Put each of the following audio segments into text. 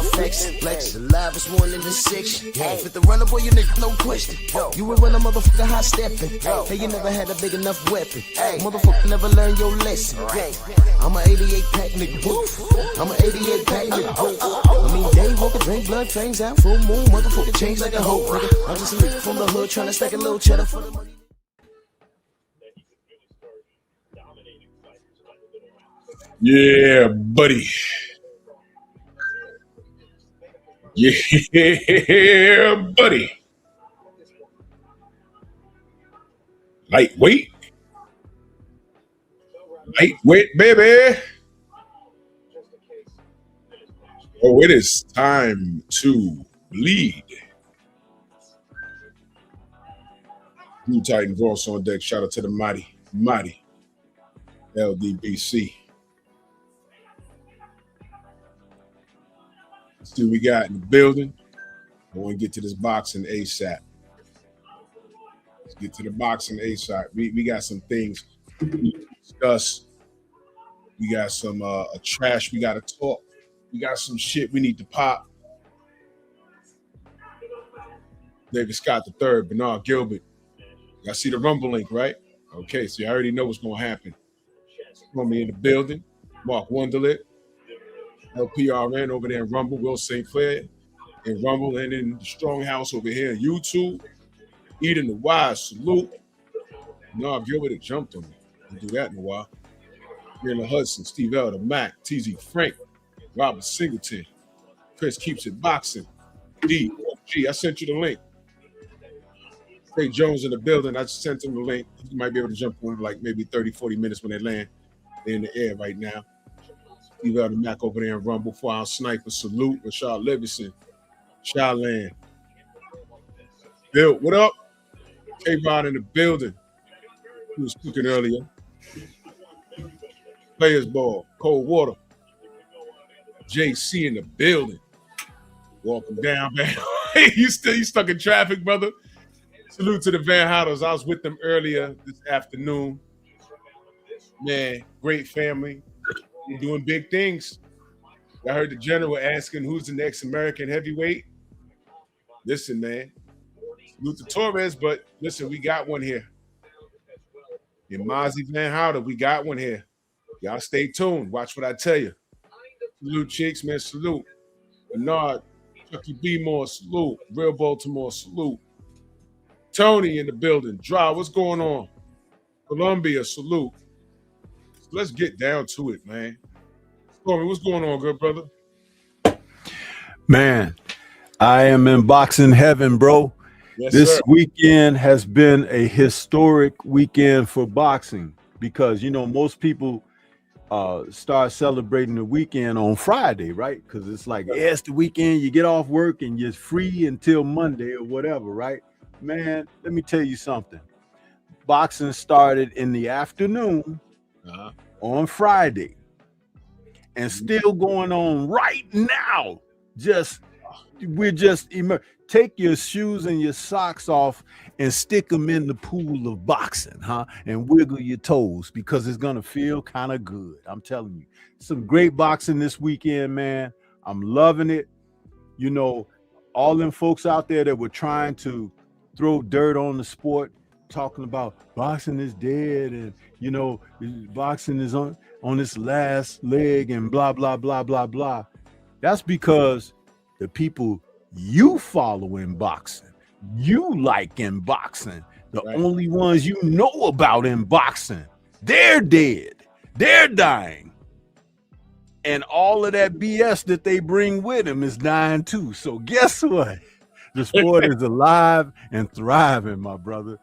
out flexing. Flex, the livest one in the section. Fit the runner, boy, you nigga, no question. You would run a motherfucker high stepping. Hey, you never had a big enough weapon. Motherfucker never learned your lesson. I'm an 88 pack nigga, woof. I'm an 88 pack nigga, woof. I mean, day walker, drink blood, fangs out, full moon, motherfucker, change like a hoe, nigga. I'm just a nigga from the hood, tryna stack a little cheddar for the money. Yeah, buddy. Yeah, buddy. Lightweight. Lightweight, baby. Oh, it is time to bleed. Blue Titan Voice on deck. Shout out to the mighty LDBC. Let's see what we got in the building. I want to get to this boxing ASAP. Let's get to the boxing ASAP. We got some things to discuss. We got some trash we got to talk. We got some shit we need to pop. David Scott III, Bernard Gilbert. Y'all see the Rumble link, right? Okay, so you already know what's going to happen. It's going to be in the building. Mark Wonderlit. LPRN over there in Rumble, Will St. Clair in Rumble, and in the Strong House over here in YouTube. Eden the Wise, salute. No, Gilbert had jumped on me. Didn't do that in a while. Here in the Hudson, Steve Elder, Mac, TZ Frank, Robert Singleton, Chris Keeps It Boxing, D. G, I sent you the link. Trey Jones in the building, I just sent him the link. You might be able to jump on like maybe 30, 40 minutes when they land. They're in the air right now. Steve Elder Mac over there in Rumble, 4-hour sniper, salute, Rashad Livingston, Shyland. Bill, what up? K-Rod in the building. He was cooking earlier. Players ball, cold water. JC in the building. Walking down, man. you stuck in traffic, brother. Salute to the Van Hoddles. I was with them earlier this afternoon. Man, great family. They're doing big things. I heard the general asking who's the next American heavyweight. Listen, man. Salute to Torres, but listen, we got one here. In Mozzie Van Houder, we got one here. Y'all stay tuned. Watch what I tell you. Salute, Chicks, man. Salute. Bernard, Chucky B. Moore, salute. Real Baltimore, salute. Tony in the building. Dry, what's going on? Columbia, salute. Let's get down to it, man. Stormy, what's going on, good brother? Man, I am in boxing heaven, bro. Yes, this sir. weekend has been a historic weekend for boxing because, you know, most people start celebrating the weekend on Friday, right? Because it's like, yeah, it's the weekend. You get off work and you're free until Monday or whatever, right? Man, let me tell you something. Boxing started in the afternoon on Friday and still going on right now. Take your shoes and your socks off and stick them in the pool of boxing, and wiggle your toes because it's gonna feel kind of good. I'm telling you, some great boxing this weekend, man. I'm loving it. You know, all them folks out there that were trying to throw dirt on the sport, talking about boxing is dead and, you know, boxing is on its last leg and blah, blah, blah, blah, blah. That's because the people you follow in boxing, you like in boxing, the only ones you know about in boxing, they're dead, they're dying. And all of that BS that they bring with them is dying too. So guess what? The sport is alive and thriving, my brother.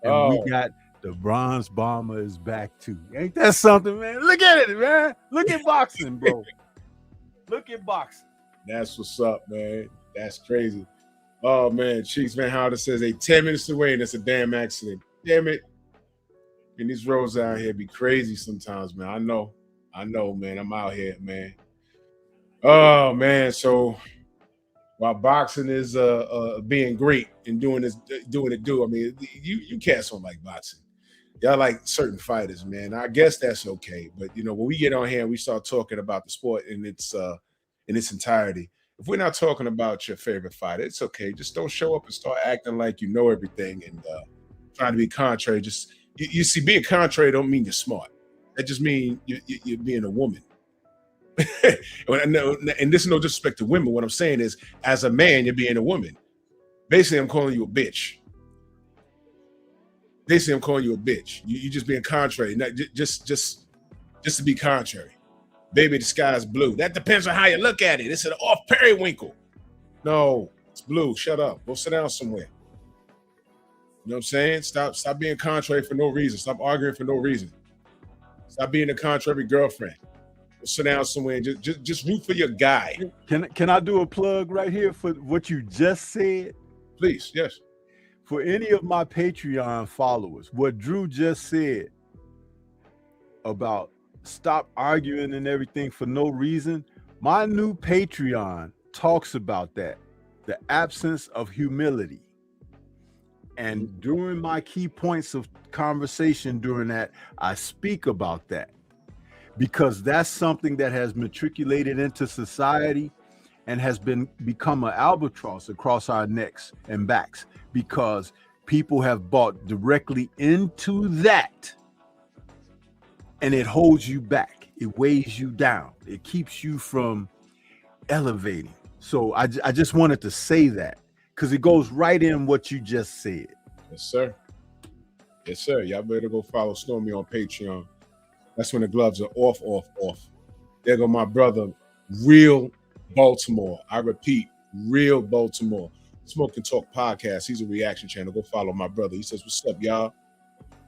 And we got the Bronze Bomber is back too. Ain't that something, man? Look at it, man. Look at boxing, bro. Look at boxing. That's what's up, man. That's crazy. Oh, man. Cheeks Van Houder says, hey, 10 minutes away, and it's a damn accident. Damn it. And these roads out here be crazy sometimes, man. I know, man. I'm out here, man. Oh, man. So while boxing is being great and doing it, I mean, you cats don't like boxing. Y'all like certain fighters, man. I guess that's okay. But, you know, when we get on here and we start talking about the sport in its entirety, if we're not talking about your favorite fighter, it's okay. Just don't show up and start acting like you know everything and trying to be contrary. Just you see, being contrary don't mean you're smart. That just means you're being a woman. And this is no disrespect to women. What I'm saying is, as a man, you're being a woman. Basically, I'm calling you a bitch. Basically, I'm calling you a bitch. You just being contrary, not just to be contrary. Baby, the sky's blue. That depends on how you look at it. It's an off periwinkle. No, it's blue. Shut up. Go sit down somewhere. You know what I'm saying? Stop being contrary for no reason. Stop arguing for no reason. Stop being a contrary girlfriend. Go sit down somewhere and just root for your guy. Can I do a plug right here for what you just said? Please, yes. For any of my Patreon followers, what Drew just said about stop arguing and everything for no reason, my new Patreon talks about that, the absence of humility. And during my key points of conversation during that, I speak about that because that's something that has matriculated into society and has become an albatross across our necks and backs because people have bought directly into that. And it holds you back. It weighs you down. It keeps you from elevating. So I just wanted to say that because it goes right in what you just said. Yes, sir. Yes, sir. Y'all better go follow Stormy on Patreon. That's when the gloves are off. There go my brother, real Baltimore. I repeat, real Baltimore. Smoke and Talk podcast. He's a reaction channel. Go follow my brother. He says, "What's up, y'all?"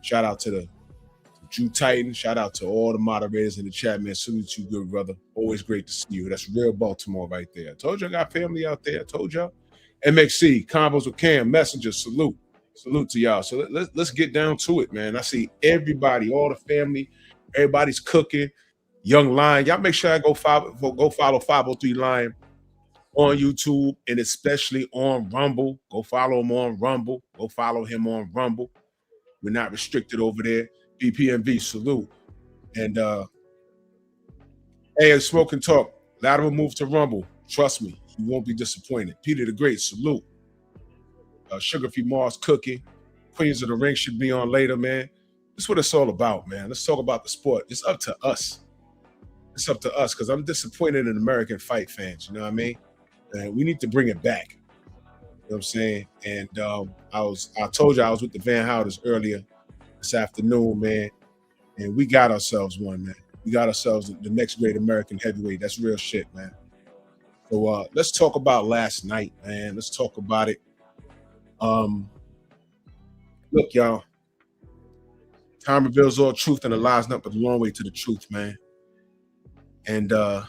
Shout out to the Drew Titan. Shout out to all the moderators in the chat, man. Salute you, good brother. Always great to see you. That's real Baltimore right there. I told you I got family out there. I told y'all. MXC, Combos with Cam, Messenger, salute. Salute to y'all. So let's get down to it, man. I see everybody, all the family, everybody's cooking. Young Lion. Y'all make sure I go follow 503 Lion on YouTube and especially on Rumble. Go follow him on Rumble. Go follow him on Rumble. We're not restricted over there. BPMV, salute. And hey, Smoke and Talk. A lot of them move to Rumble. Trust me, you won't be disappointed. Peter the Great, salute. Sugar Free Mars cooking. Queens of the Ring should be on later, man. This is what it's all about, man. Let's talk about the sport. It's up to us. It's up to us because I'm disappointed in American fight fans. You know what I mean? And we need to bring it back. You know what I'm saying? And I told you I was with the Van Houders earlier this afternoon, man, and we got ourselves one, man. We got ourselves the next great American heavyweight. That's real shit, man. So let's talk about last night, man. Let's talk about it. Look, y'all. Time reveals all truth, and the lies not but a long way to the truth, man. And I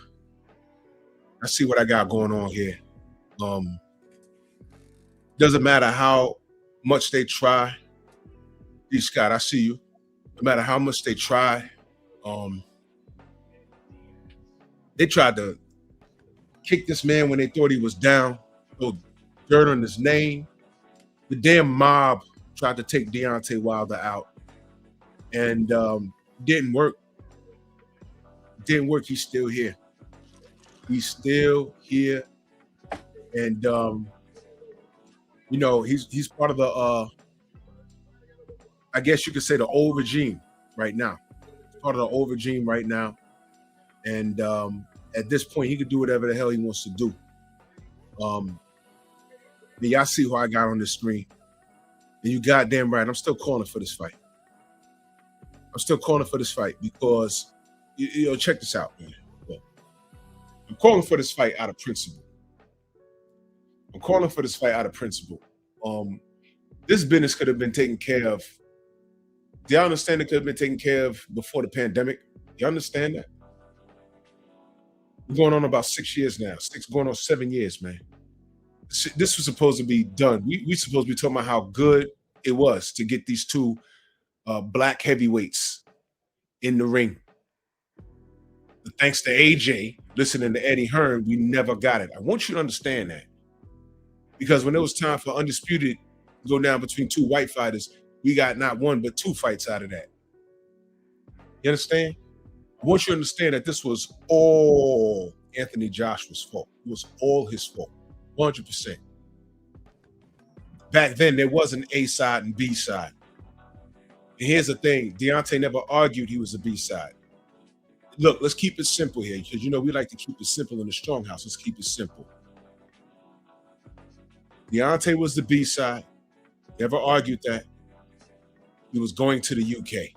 see what I got going on here. Doesn't matter how much they try. D. Scott, I see you. No matter how much they try, they tried to kick this man when they thought he was down, throw dirt on his name. The damn mob tried to take Deontay Wilder out, and didn't work. Didn't work. He's still here. He's still here, and you know he's part of the. I guess you could say the old regime right now. Part of the old regime right now. And at this point, he could do whatever the hell he wants to do. Y'all see who I got on this screen. And you goddamn right, I'm still calling for this fight. I'm still calling for this fight because, you know, check this out, man. Look, I'm calling for this fight out of principle. I'm calling for this fight out of principle. This business could have been taken care of. Do you understand it could have been taken care of before the pandemic? You understand that? We're going on about 6 years now. Going on 7 years, man. This was supposed to be done. We supposed to be talking about how good it was to get these two black heavyweights in the ring. But thanks to AJ, listening to Eddie Hearn, we never got it. I want you to understand that. Because when it was time for Undisputed to go down between two white fighters, we got not one, but two fights out of that. You understand? I want you to understand that this was all Anthony Joshua's fault. It was all his fault, 100%. Back then, there was an A side and B side. And here's the thing, Deontay never argued he was a B side. Look, let's keep it simple here, because you know we like to keep it simple in the Strong House. Let's keep it simple. Deontay was the B side. Never argued that. He was going to the UK.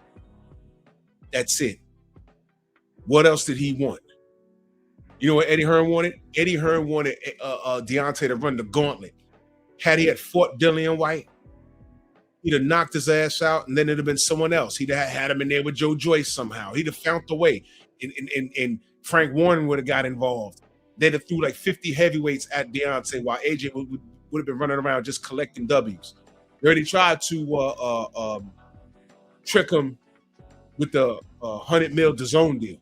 That's it. What else did he want? You know what Eddie Hearn wanted? Eddie Hearn wanted Deontay to run the gauntlet. Had he had fought Dillian White, he'd have knocked his ass out, and then it'd have been someone else. He'd have had him in there with Joe Joyce somehow. He'd have found the way. And Frank Warren would have got involved. They'd have threw like 50 heavyweights at Deontay while AJ would have been running around just collecting W's. They already tried to trick him with the $100 million DAZN deal.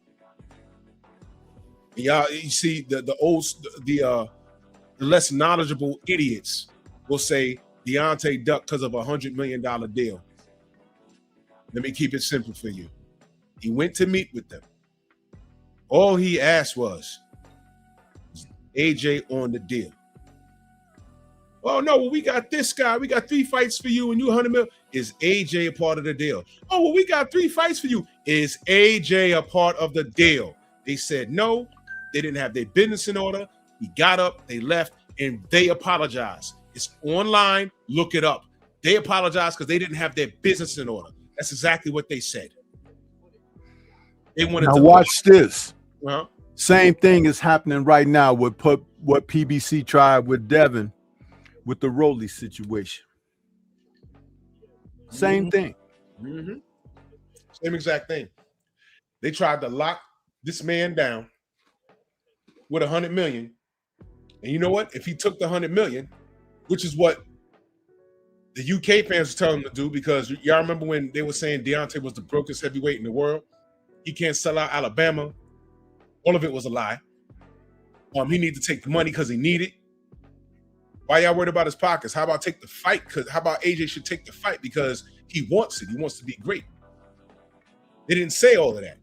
Y'all, you see the less knowledgeable idiots will say Deontay ducked because of a $100 million deal. Let me keep it simple for you. He went to meet with them. All he asked was AJ on the deal. Oh no, well, we got this guy. We got 3 fights for you and you 100 million. Is AJ a part of the deal? Oh, well, we got 3 fights for you. Is AJ a part of the deal? They said no. They didn't have their business in order. He got up, they left, and they apologized. It's online. Look it up. They apologized because they didn't have their business in order. That's exactly what they said. They wanted now to watch this. Uh-huh. Same thing is happening right now with what PBC tried with Devin with the Rolly situation. Same thing. Mm-hmm. Same exact thing. They tried to lock this man down with $100 million. And you know what? If he took the $100 million, which is what the UK fans were telling him to do, because y'all remember when they were saying Deontay was the brokest heavyweight in the world? He can't sell out Alabama. All of it was a lie. He needed to take the money because he needed it. Why y'all worried about his pockets? How about take the fight? How about AJ should take the fight because he wants it. He wants to be great. They didn't say all of that.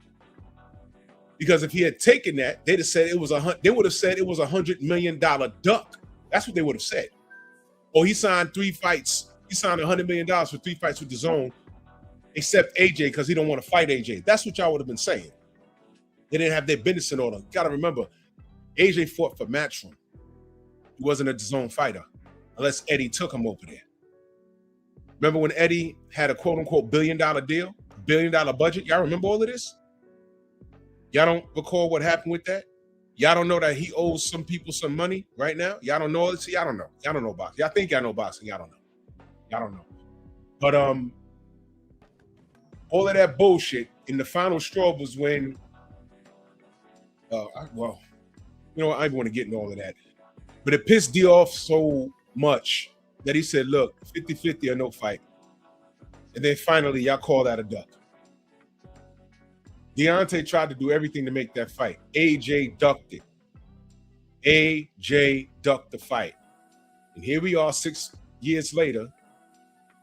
Because if he had taken that, they'd have said it was they would have said it was $100 million duck. That's what they would have said. Or he signed 3 fights. He signed $100 million for 3 fights with DAZN, except AJ because he don't want to fight AJ. That's what y'all would have been saying. They didn't have their business in order. You got to remember, AJ fought for Matchroom. He wasn't a DAZN fighter unless Eddie took him over there. Remember when Eddie had a quote-unquote $1 billion deal, $1 billion budget? Y'all remember all of this? Y'all don't recall what happened with that? Y'all don't know that he owes some people some money right now? Y'all don't know all this? Y'all don't know. Y'all don't know boxing. Y'all think y'all know boxing. Y'all don't know. Y'all don't know. But all of that bullshit in the final straw was when, I don't even want to get into all of that. But it pissed D off so much that he said, look, 50-50 or no fight. And then finally, y'all call that a duck. Deontay tried to do everything to make that fight. AJ ducked it. AJ ducked the fight. And here we are 6 years later.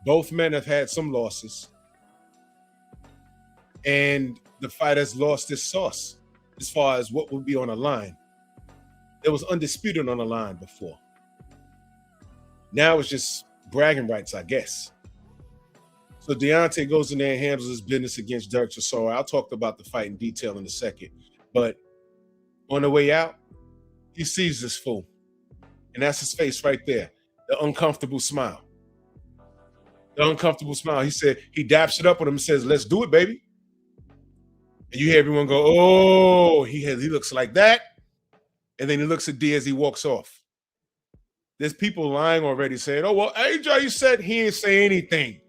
Both men have had some losses. And the fight has lost its sauce as far as what would be on the line. It was undisputed on the line before. Now it's just bragging rights, I guess. So Deontay goes in there and handles his business against Dirk Chisora. I'll talk about the fight in detail in a second. But on the way out, he sees this fool. And that's his face right there. The uncomfortable smile. The uncomfortable smile. He said, he daps it up with him and says, let's do it, baby. And you hear everyone go, oh, he looks like that. And then he looks at D as he walks off. There's people lying already saying, oh, well, AJ said he didn't say anything.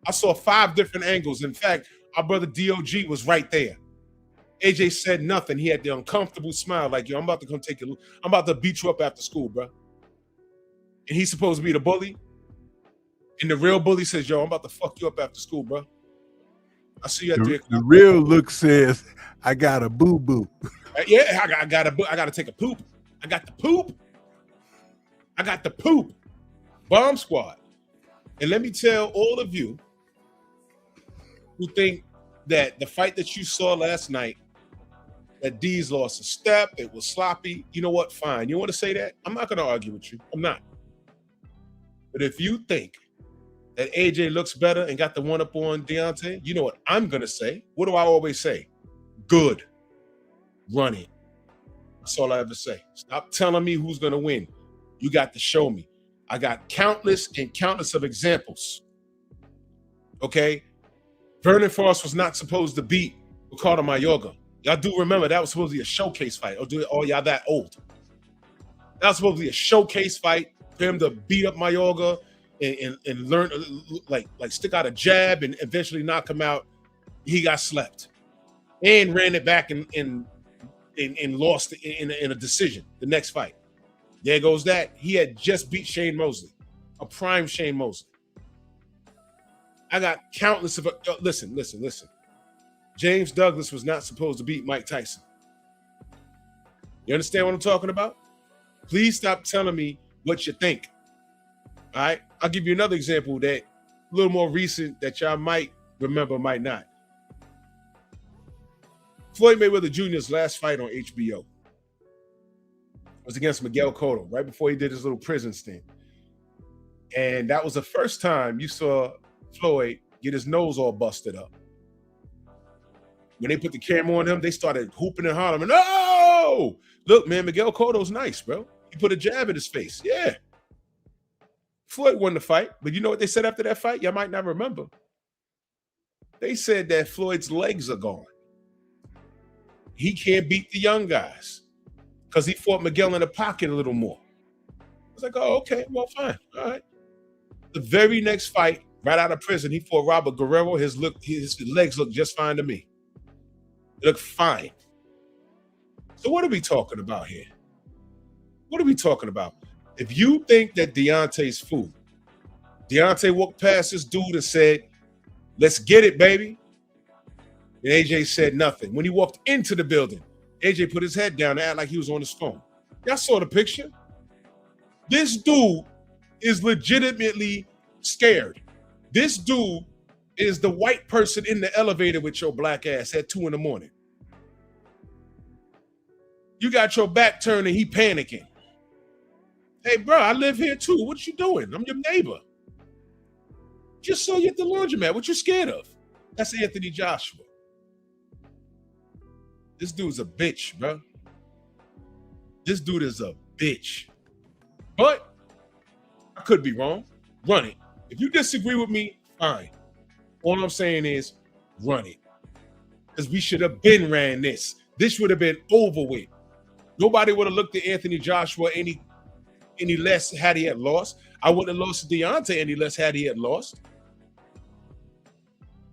I saw 5 different angles. In fact, our brother DOG was right there. AJ said nothing. He had the uncomfortable smile like, yo, I'm about to come take you. I'm about to beat you up after school, bro. And he's supposed to be the bully. And the real bully says, yo, I'm about to fuck you up after school, bro. I see you at 3 o'clock. The real look says, I got a boo-boo. Yeah, I got to take a poop. I got the poop. I got the poop. Bomb Squad. And let me tell all of you who think that the fight that you saw last night that D's lost a step, it was sloppy. You know what? Fine. You want to say that? I'm not going to argue with you. I'm not. But if you think that AJ looks better and got the one up on Deontay, you know what I'm going to say? What do I always say? Good. Run it. That's all I ever say. Stop telling me who's going to win. You got to show me. I got countless and countless of examples. Okay? Vernon Forrest was not supposed to beat Ricardo Mayorga. Y'all do remember that was supposed to be a showcase fight. Or y'all that old. That was supposed to be a showcase fight for him to beat up Mayorga and learn, like stick out a jab and eventually knock him out. He got slept and ran it back and lost in a decision the next fight. There goes that. He had just beat Shane Mosley, a prime Shane Mosley. I got countless of listen. James Douglas was not supposed to beat Mike Tyson. You understand what I'm talking about? Please stop telling me what you think. All right? I'll give you another example that a little more recent that y'all might remember, might not. Floyd Mayweather Jr.'s last fight on HBO was against Miguel Cotto, right before he did his little prison stint. And that was the first time you saw Floyd get his nose all busted up. When they put the camera on him, they started hooping and hollering, "No! Look, man, Miguel Cotto's nice, bro. He put a jab in his face." Yeah. Floyd won the fight, but you know what they said after that fight? Y'all might not remember. They said that Floyd's legs are gone. He can't beat the young guys because he fought Miguel in the pocket a little more. I was like, oh, okay, well, fine. All right. The very next fight, right out of prison, he fought Robert Guerrero. His legs look just fine to me. They look fine. So what are we talking about here? What are we talking about? If you think that Deontay's fool, Deontay walked past this dude and said, "Let's get it, baby." And AJ said nothing. When he walked into the building, AJ put his head down and acted like he was on his phone. Y'all saw the picture? This dude is legitimately scared. This dude is the white person in the elevator with your black ass at 2 a.m. You got your back turned and he panicking. Hey, bro, I live here too. What you doing? I'm your neighbor. Just saw you at the laundromat. What you scared of? That's Anthony Joshua. This dude's a bitch, bro. This dude is a bitch. But I could be wrong. Run it. If you disagree with me, fine. All I'm saying is run it. Because we should have been ran this. This would have been over with. Nobody would have looked at Anthony Joshua any less had he had lost. I wouldn't have lost to Deontay any less had he had lost.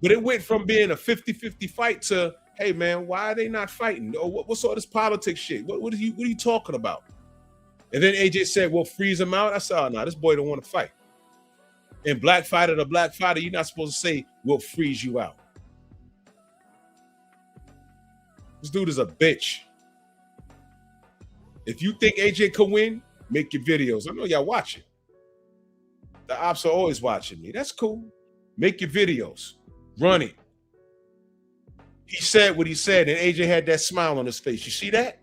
But it went from being a 50-50 fight to, hey, man, why are they not fighting? Or what's all this politics shit? What are you talking about? And then AJ said, well, freeze him out. I said, oh, no, this boy don't want to fight. And black fighter to black fighter, you're not supposed to say, we'll freeze you out. This dude is a bitch. If you think AJ could win, make your videos. I know y'all watching. The ops are always watching me. That's cool. Make your videos. Run it. He said what he said, and AJ had that smile on his face. You see that?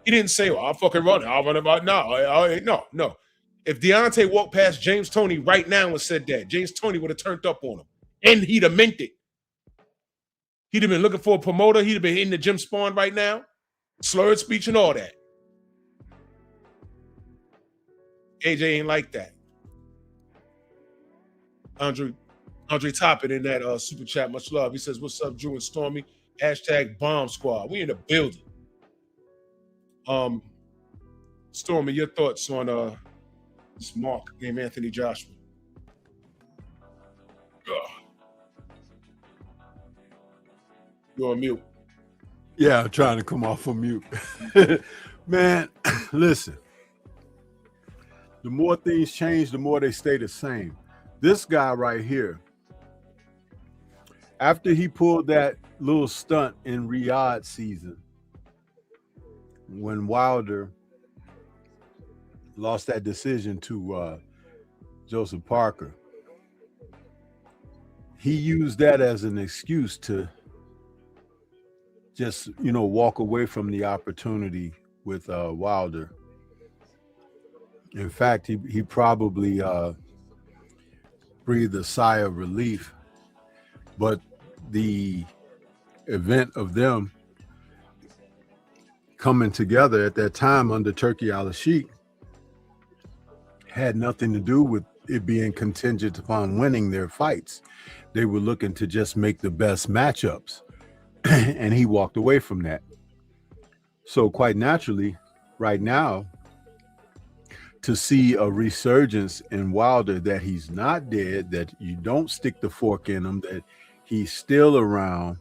He didn't say, well, I'll fucking run it. I'll run about no. If Deontay walked past James Toney right now and said that, James Toney would have turned up on him. And he'd have meant it. He'd have been looking for a promoter. He'd have been in the gym spawn right now. Slurred speech and all that. AJ ain't like that. Andre Toppin in that super chat, much love. He says, what's up, Drew and Stormy? Hashtag Bomb Squad. We in the building. Stormy, your thoughts on this mark named Anthony Joshua? You're on mute. Yeah, I'm trying to come off of mute. Man, listen. The more things change, the more they stay the same. This guy right here, after he pulled that little stunt in Riyadh season, when Wilder lost that decision to Joseph Parker, he used that as an excuse to just, walk away from the opportunity with Wilder. In fact, he probably breathed a sigh of relief. But the event of them coming together at that time under Turki al-Sheikh had nothing to do with it being contingent upon winning their fights. They were looking to just make the best matchups. And he walked away from that. So quite naturally, right now, to see a resurgence in Wilder, that he's not dead, that you don't stick the fork in him, that he's still around.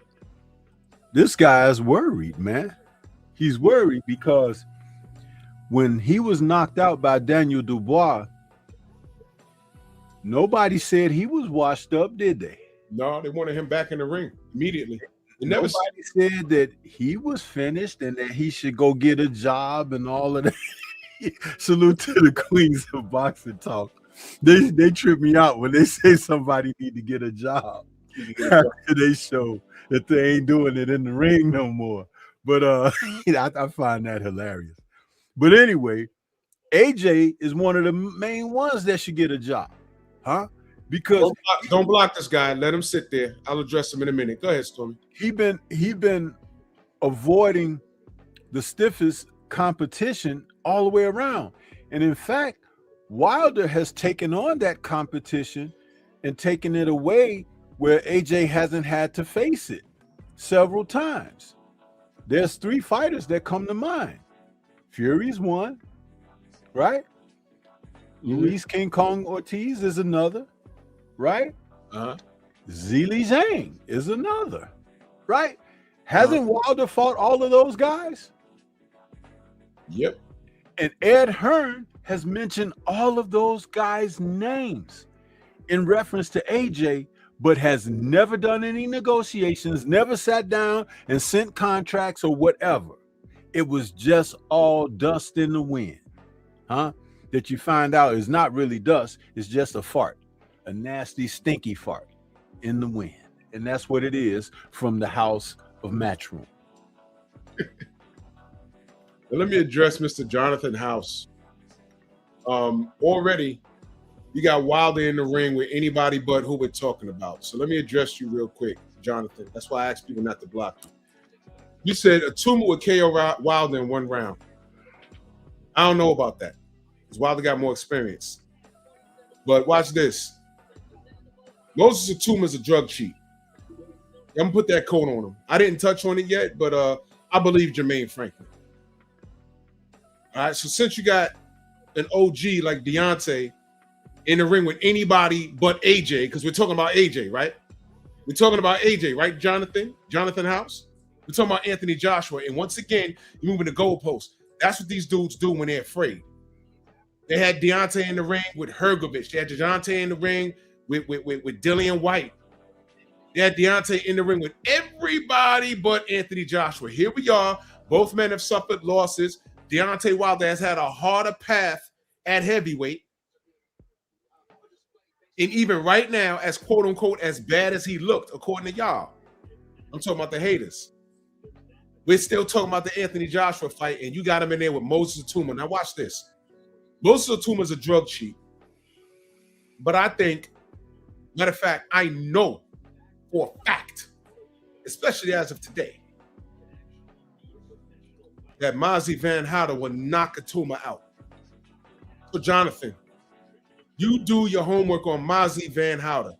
This guy's worried, man. He's worried because when he was knocked out by Daniel Dubois, nobody said he was washed up, did they? No, they wanted him back in the ring immediately. Nobody said that he was finished and that he should go get a job and all of that. Salute to the queens of boxing talk. They trip me out when they say somebody need to get a job after they show that they ain't doing it in the ring no more. But I find that hilarious. But anyway, AJ is one of the main ones that should get a job, huh? Because don't block this guy. Let him sit there. I'll address him in a minute. Go ahead, Stormy. He been avoiding the stiffest competition all the way around. And in fact, Wilder has taken on that competition and taken it away where AJ hasn't had to face it several times. There's 3 fighters that come to mind. Fury's one, right? Luis King Kong Ortiz is another, right? Zhilei Zhang is another, right? Hasn't Wilder fought all of those guys? Yep. And Ed Hearn has mentioned all of those guys' names in reference to AJ, but has never done any negotiations, never sat down and sent contracts or whatever. It was just all dust in the wind, huh? That you find out is not really dust, it's just a fart, a nasty, stinky fart in the wind. And that's what it is from the house of Matchroom. Now, let me address Mr. Jonathan House. Already, you got Wilder in the ring with anybody but who we're talking about. So let me address you real quick, Jonathan. That's why I asked people not to block you. You said a tumor would KO Wilder in 1 round. I don't know about that, because Wilder got more experience. But watch this. Moses Atuma's a drug cheat. I'm going to put that coat on him. I didn't touch on it yet, but I believe Jermaine Franklin. All right, so since you got an OG like Deontay in the ring with anybody but AJ, because we're talking about AJ, right? We're talking about AJ, right, Jonathan? Jonathan House? We're talking about Anthony Joshua. And once again, you're moving the goalposts. That's what these dudes do when they're afraid. They had Deontay in the ring with Hergovich. They had Deontay in the ring with Dillian White. They had Deontay in the ring with everybody but Anthony Joshua. Here we are. Both men have suffered losses. Deontay Wilder has had a harder path at heavyweight. And even right now, as quote unquote, as bad as he looked, according to y'all, I'm talking about the haters. We're still talking about the Anthony Joshua fight, and you got him in there with Moses Atuma. Now watch this. Moses Atuma is a drug cheat. But I think, matter of fact, I know for a fact, especially as of today, that Mazi Van Houter will knock Atuma out. So Jonathan, you do your homework on Mazi Van Houter.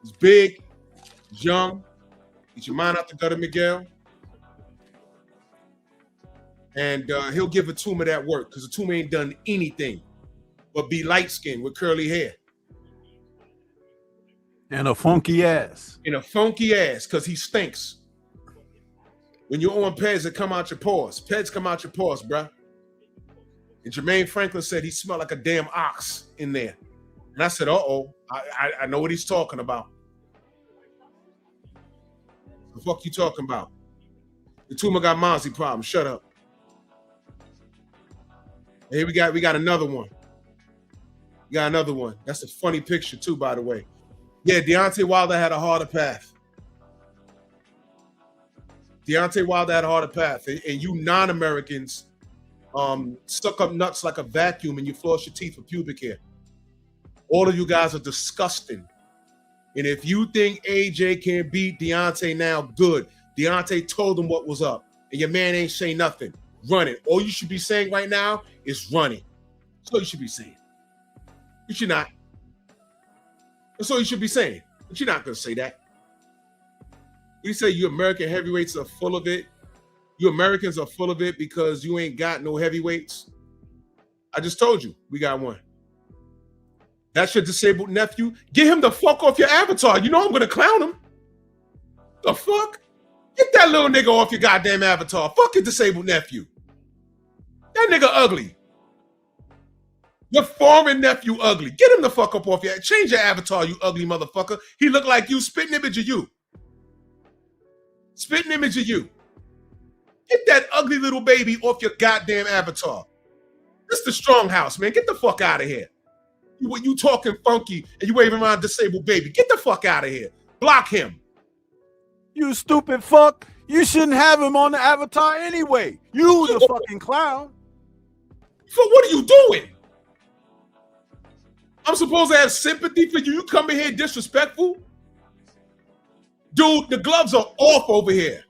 He's big, he's young, get your mind out the gutter, Miguel. And he'll give Atuma that work, because Atuma ain't done anything but be light-skinned with curly hair. And a funky ass. And a funky ass, because he stinks. When you're on Peds, that come out your pores. Peds come out your pores, bruh. And Jermaine Franklin said he smelled like a damn ox in there. And I said, uh-oh, I know what he's talking about. The fuck you talking about? The Atuma got Mozzie problems. Shut up. And here we got another one. We got another one. That's a funny picture too, by the way. Yeah, Deontay Wilder had a harder path. Deontay Wilder had a harder path, and you non-Americans suck up nuts like a vacuum and you floss your teeth with pubic hair. All of you guys are disgusting. And if you think AJ can beat Deontay now, good. Deontay told him what was up, and your man ain't saying nothing. Run it. All you should be saying right now is run it. That's all you should be saying. You should not. That's all you should be saying. But you're not going to say that. You say you American heavyweights are full of it. You Americans are full of it because you ain't got no heavyweights. I just told you we got one. That's your disabled nephew. Get him the fuck off your avatar. You know I'm going to clown him. The fuck? Get that little nigga off your goddamn avatar. Fuck your disabled nephew. That nigga ugly. Your foreign nephew ugly. Get him the fuck up off your... Change your avatar, you ugly motherfucker. He look like you. Spitting image of you. Spitting image of you. Get that ugly little baby off your goddamn avatar. This the Strong House, man. Get the fuck out of here. You talking funky and you waving around disabled baby. Get the fuck out of here. Block him. You stupid fuck. You shouldn't have him on the avatar anyway. You the fucking clown. So what are you doing? I'm supposed to have sympathy for you. You come in here disrespectful? Dude, the gloves are off over here.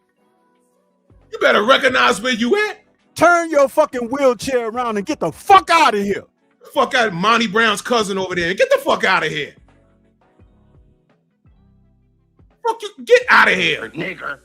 You better recognize where you at. Turn your fucking wheelchair around and get the fuck out of here. Fuck out of Monty Brown's cousin over there. Get the fuck out of here. Fuck you. Get out of here, nigger.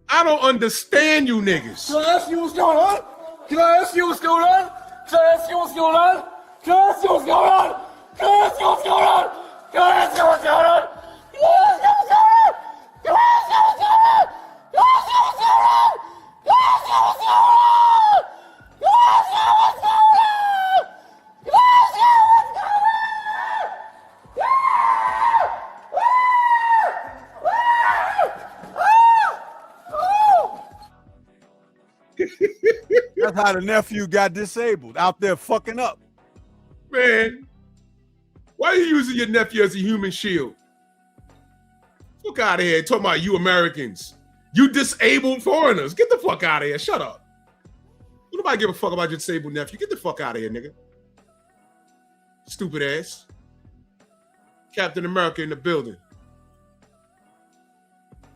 I don't understand you niggas. Can I ask you what's going on? Can I ask you what's going on? Can I ask you what's going on? Can I ask you what's going on? Can I ask you what's going on? Can I ask you what's going on? Can I ask you what's going on? Can I ask you what's going on? Can I ask you what's going on? Can I ask you what's going on? Can I ask you what's going on? Can I ask you what's going on? That's how the nephew got disabled, out there fucking up. Man, why are you using your nephew as a human shield? Fuck out of here. Talking about you Americans. You disabled foreigners. Get the fuck out of here. Shut up. Nobody give a fuck about your disabled nephew. Get the fuck out of here, nigga. Stupid ass. Captain America in the building.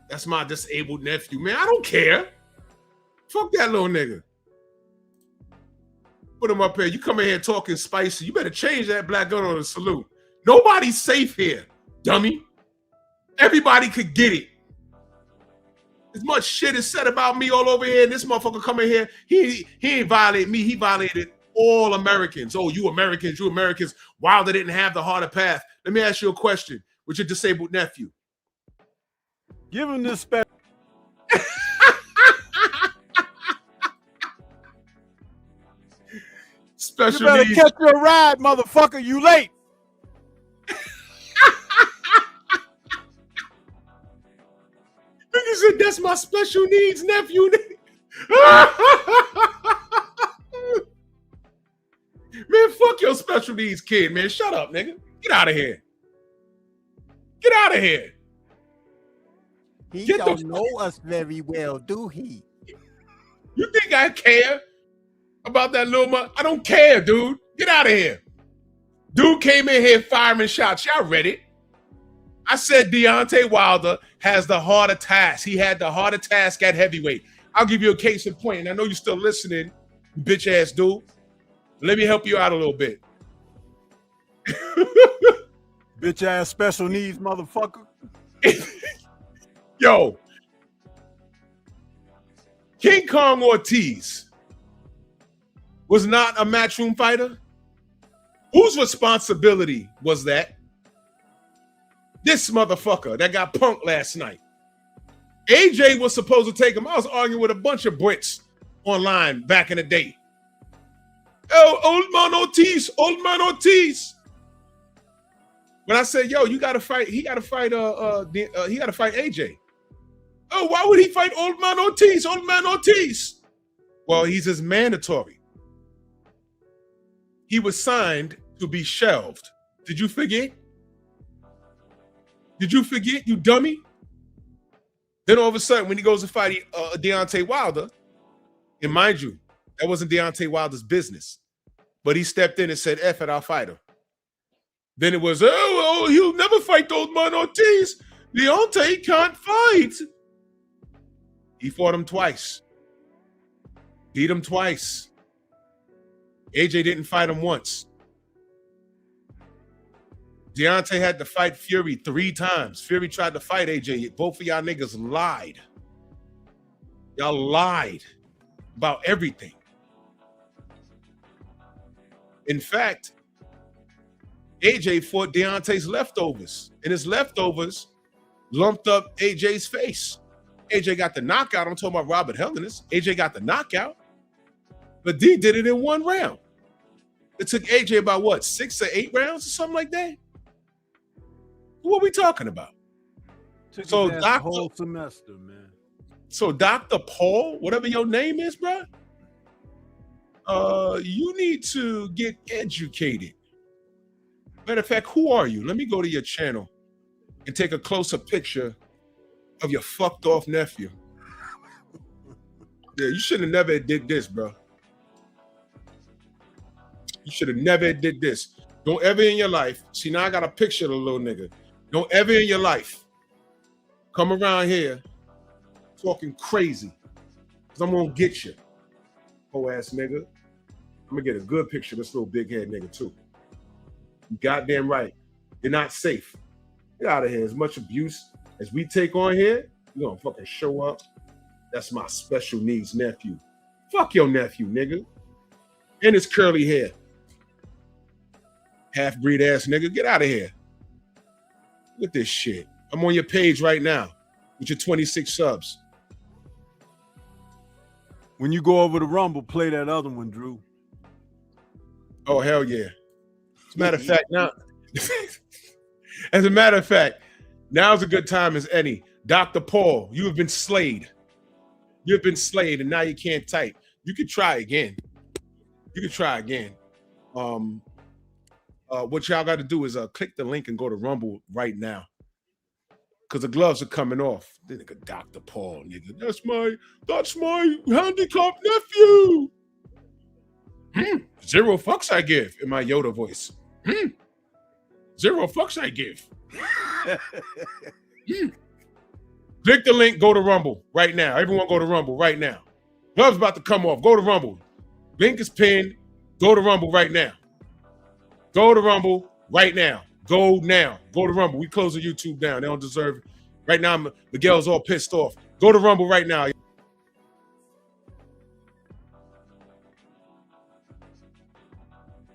That's my disabled nephew. Man, I don't care. Fuck that little nigga. Put him up here. You come in here talking spicy. You better change that black gun on the salute. Nobody's safe here, dummy. Everybody could get it. As much shit is said about me all over here, and this motherfucker come in here, he ain't violated me. He violated all Americans. Oh, you Americans, you Americans. Wilder didn't have the harder path. Let me ask you a question with your disabled nephew. Give him this special. Special You better needs. catch your ride, motherfucker. You late. Nigga said, that's my special needs nephew. Man, fuck your special needs kid, man. Shut up, nigga. Get out of here. Get out of here. He Get don't the- know us very well, do he? You think I care about that little I don't care, dude. Get out of here. Dude came in here firing shots. Y'all read it. I said Deontay Wilder has the harder task. He had the harder task at heavyweight. I'll give you a case in point. And I know you're still listening, bitch ass dude. Let me help you out a little bit. Bitch ass special needs motherfucker. Yo. King Kong Ortiz was not a matchroom fighter. Whose responsibility was that? This motherfucker that got punked last night. AJ was supposed to take him. I was arguing with a bunch of Brits online back in the day. Oh, old man Ortiz, old man Ortiz. When I said, yo, you gotta fight, he gotta fight AJ. Oh, why would he fight old man Ortiz? Old man Ortiz. Well, he's his mandatory. He was signed to be shelved. Did you forget? Did you forget, you dummy? Then all of a sudden, when he goes to fight Deontay Wilder, and mind you, that wasn't Deontay Wilder's business, but he stepped in and said, F it, I'll fight him. Then it was, oh, he'll never fight those man Ortiz. Deontay can't fight. He fought him twice. Beat him twice. AJ didn't fight him once. Deontay had to fight Fury 3 times. Fury tried to fight AJ. Both of y'all niggas lied. Y'all lied about everything. In fact, AJ fought Deontay's leftovers, and his leftovers lumped up AJ's face. AJ got the knockout. I'm talking about Robert Helenius. AJ got the knockout, but D did it in 1 round. It took AJ about what, 6 or 8 rounds or something like that? What are we talking about? Took So his ass a whole semester, man. So Dr. Paul, whatever your name is, bro, you need to get educated. Matter of fact, who are you? Let me go to your channel and take a closer picture of your fucked off nephew. Yeah, you should have never did this, bro. You should have never did this. Don't ever in your life, see now I got a picture of the little nigga. Don't ever in your life come around here talking crazy, because I'm gonna get you, whole ass nigga. I'm gonna get a good picture of this little big head nigga too. You goddamn right. You're not safe. Get out of here. As much abuse as we take on here, you gonna fucking show up. That's my special needs nephew. Fuck your nephew, nigga. And his curly hair. Half-breed ass nigga. Get out of here. Look at this shit. I'm on your page right now with your 26 subs. When you go over to Rumble, play that other one, Drew. Oh, hell yeah. As a matter of fact, now's a good time as any. Dr. Paul, you have been slayed. You have been slayed, and now you can't type. You could try again. What y'all got to do is click the link and go to Rumble right now, because the gloves are coming off. Then nigga, Dr. Paul, nigga, that's my handicapped nephew. 0 fucks I give in my Yoda voice. 0 fucks I give. Click the link, go to Rumble right now. Everyone go to Rumble right now. Gloves about to come off. Go to Rumble. Link is pinned. Go to Rumble right now. Go to Rumble right now. Go now. Go to Rumble. We close the YouTube down. They don't deserve it. Right now, Miguel's all pissed off. Go to Rumble right now.